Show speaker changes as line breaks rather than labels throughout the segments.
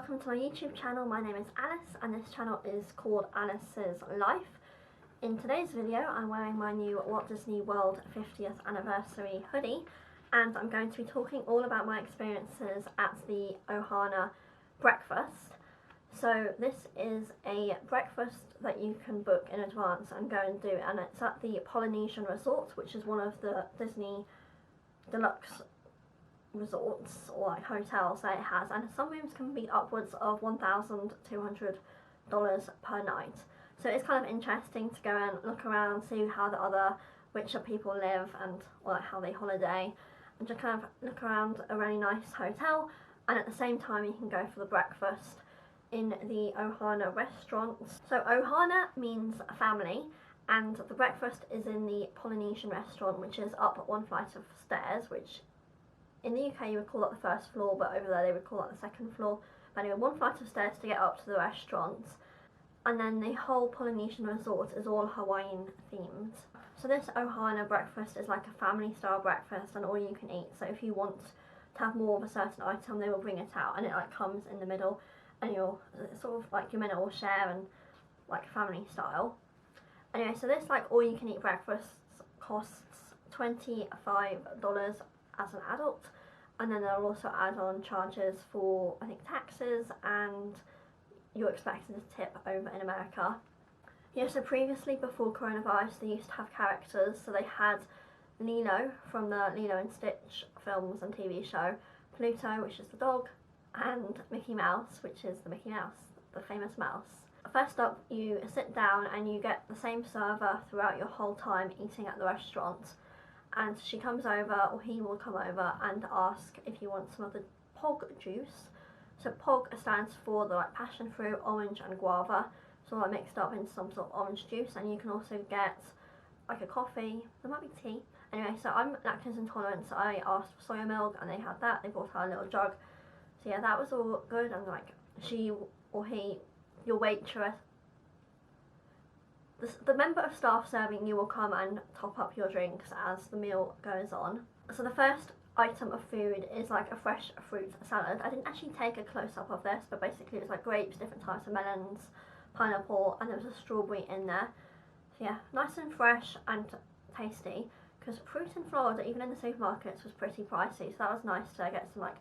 welcome to my YouTube channel. My name is Alice and this channel is called Alice's Life. In today's video I'm wearing my new Walt Disney World 50th anniversary hoodie and I'm going to be talking all about my experiences at the Ohana breakfast. So this is a breakfast that you can book in advance and go and do, and it's at the Polynesian resort, which is one of the Disney deluxe resorts or like hotels that it has, and some rooms can be upwards of $1,200 per night. So it's kind of interesting to go and look around, see how the other richer people live and like how they holiday, and just kind of look around a really nice hotel, and at the same time you can go for the breakfast in the Ohana restaurant. So Ohana means family, and the breakfast is in the Polynesian restaurant, which is up one flight of stairs, which in the UK you would call that the first floor, but over there they would call that the second floor. But anyway, one flight of stairs to get up to the restaurant, and then the whole Polynesian resort is all Hawaiian themed. So this Ohana breakfast is like a family style breakfast and all you can eat. So if you want to have more of a certain item, they will bring it out, and it like comes in the middle, and you're sort of like you're meant to all share and like family style. Anyway, so this like all you can eat breakfast costs $25 as an adult, and then they'll also add on charges for I think taxes, and you're expected to tip over in America. Yeah, so previously before coronavirus they used to have characters, so they had Lilo from the Lilo and Stitch films and TV show, Pluto, which is the dog, and Mickey Mouse, which is the Mickey Mouse, the famous mouse. First up, you sit down and you get the same server throughout your whole time eating at the restaurant, and she comes over, or he will come over, and ask if you want some of the POG juice. So POG stands for the like passion fruit, orange and guava, so like mixed up in some sort of orange juice, and you can also get like a coffee, there might be tea. Anyway, so I'm lactose intolerant, so I asked for soya milk and they had that, they brought out a little jug. So yeah, that was all good, and like she or he, your waitress, the member of staff serving you will come and top up your drinks as the meal goes on. So the first item of food is like a fresh fruit salad. I didn't actually take a close-up of this, but basically it was like grapes, different types of melons, pineapple, and there was a strawberry in there. So yeah, nice and fresh and tasty, because fruit in Florida, even in the supermarkets, was pretty pricey, so that was nice to get some like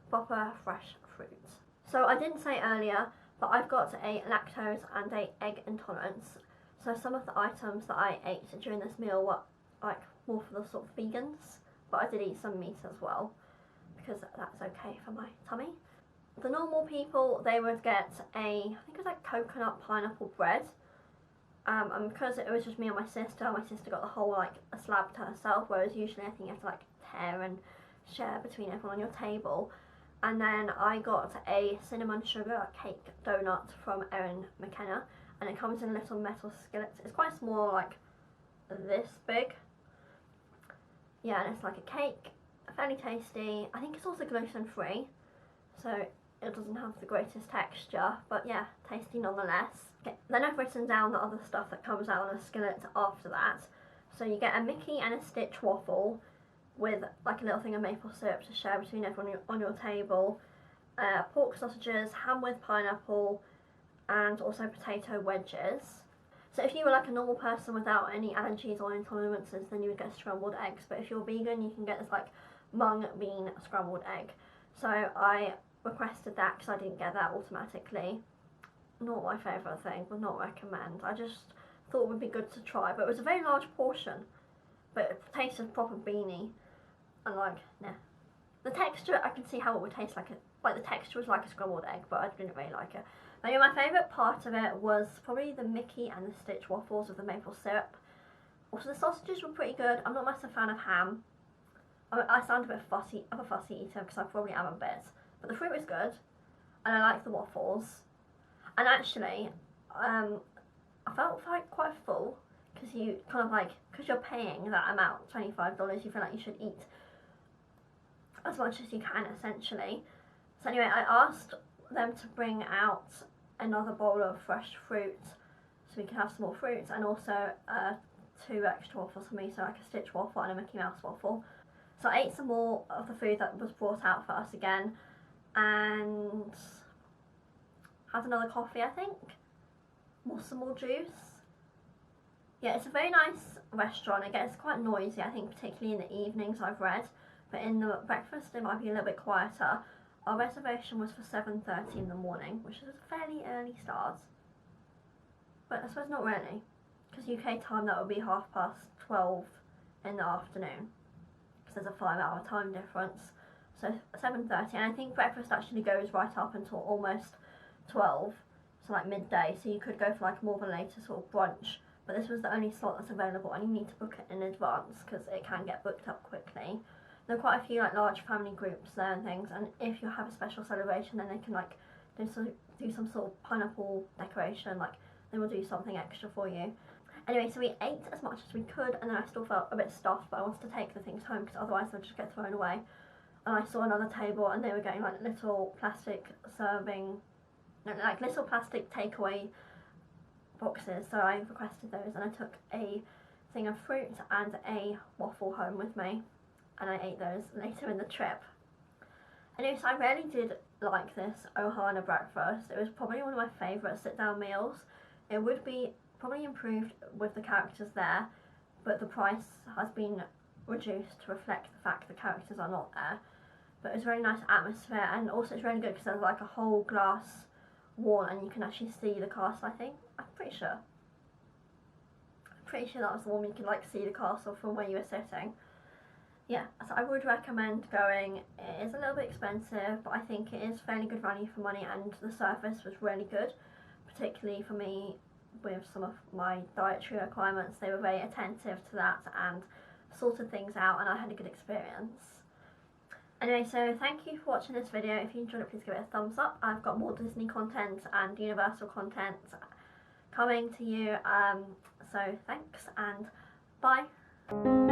proper fresh fruit. So I didn't say earlier, but I've got a lactose and a egg intolerance. So some of the items that I ate during this meal were like more for the sort of vegans, but I did eat some meat as well, because that's okay for my tummy. The normal people, they would get I think it was like coconut pineapple bread, and because it was just me and my sister got the whole like a slab to herself, whereas usually I think you have to like tear and share between everyone on your table. And then I got a cinnamon sugar cake donut from Erin McKenna, and it comes in little metal skillets. It's quite small, like this big. Yeah, and it's like a cake, fairly tasty. I think it's also gluten free, so it doesn't have the greatest texture, but yeah, tasty nonetheless. Okay, then I've written down the other stuff that comes out on a skillet after that. So you get a Mickey and a Stitch waffle with like a little thing of maple syrup to share between everyone on your table, pork sausages, ham with pineapple, and also potato wedges. So if you were like a normal person without any allergies or intolerances, then you would get scrambled eggs, but if you're vegan you can get this like mung bean scrambled egg. So I requested that because I didn't get that automatically. Not my favourite thing, would not recommend. I just thought it would be good to try, but it was a very large portion, but it tasted proper beanie, and like, nah. The texture, I can see how it would taste like the texture was like a scrambled egg, but I didn't really like it. But yeah, my favourite part of it was probably the Mickey and the Stitch waffles with the maple syrup. Also the sausages were pretty good. I'm not a massive fan of ham. I sound a bit fussy, of a fussy eater because I probably am a bit. But the fruit was good, and I like the waffles. And actually, I felt like quite full, because you kind of like, because you're paying that amount, $25, you feel like you should eat as much as you can essentially. So anyway, I asked them to bring out another bowl of fresh fruit so we could have some more fruits, and also 2 extra waffles for me, so like a Stitch waffle and a Mickey Mouse waffle. So I ate some more of the food that was brought out for us again, and has another coffee, I think. Muscle juice. Yeah, it's a very nice restaurant. It gets quite noisy, I think, particularly in the evenings, I've read. But in the breakfast, it might be a little bit quieter. Our reservation was for 7:30 in the morning, which is a fairly early start. But I suppose not really, because UK time that would be 12:30 in the afternoon, because there's a 5-hour time difference. So 7:30, and I think breakfast actually goes right up until almost 12, so like midday. So you could go for like more of a later sort of brunch, but this was the only slot that's available, and you need to book it in advance because it can get booked up quickly. There are quite a few like large family groups there and things, and if you have a special celebration, then they can like do some sort of pineapple decoration, like they will do something extra for you. Anyway, so we ate as much as we could, and then I still felt a bit stuffed, but I wanted to take the things home because otherwise they'll just get thrown away. And I saw another table, and they were getting like little plastic little plastic takeaway boxes, so I requested those, and I took a thing of fruit and a waffle home with me, and I ate those later in the trip. Anyway, so I really did like this Ohana breakfast. It was probably one of my favourite sit-down meals. It would be probably improved with the characters there, but the price has been reduced to reflect the fact the characters are not there. But it was a very nice atmosphere, and also it's really good because there's like a whole glass wall and you can actually see the castle, I think. I'm pretty sure that was the one where you could like see the castle from where you were sitting. Yeah, so I would recommend going. It is a little bit expensive, but I think it is fairly good value for money, and the service was really good, particularly for me with some of my dietary requirements. They were very attentive to that and sorted things out, and I had a good experience. Anyway, so thank you for watching this video. If you enjoyed it, please give it a thumbs up. I've got more Disney content and Universal content coming to you, so thanks and bye.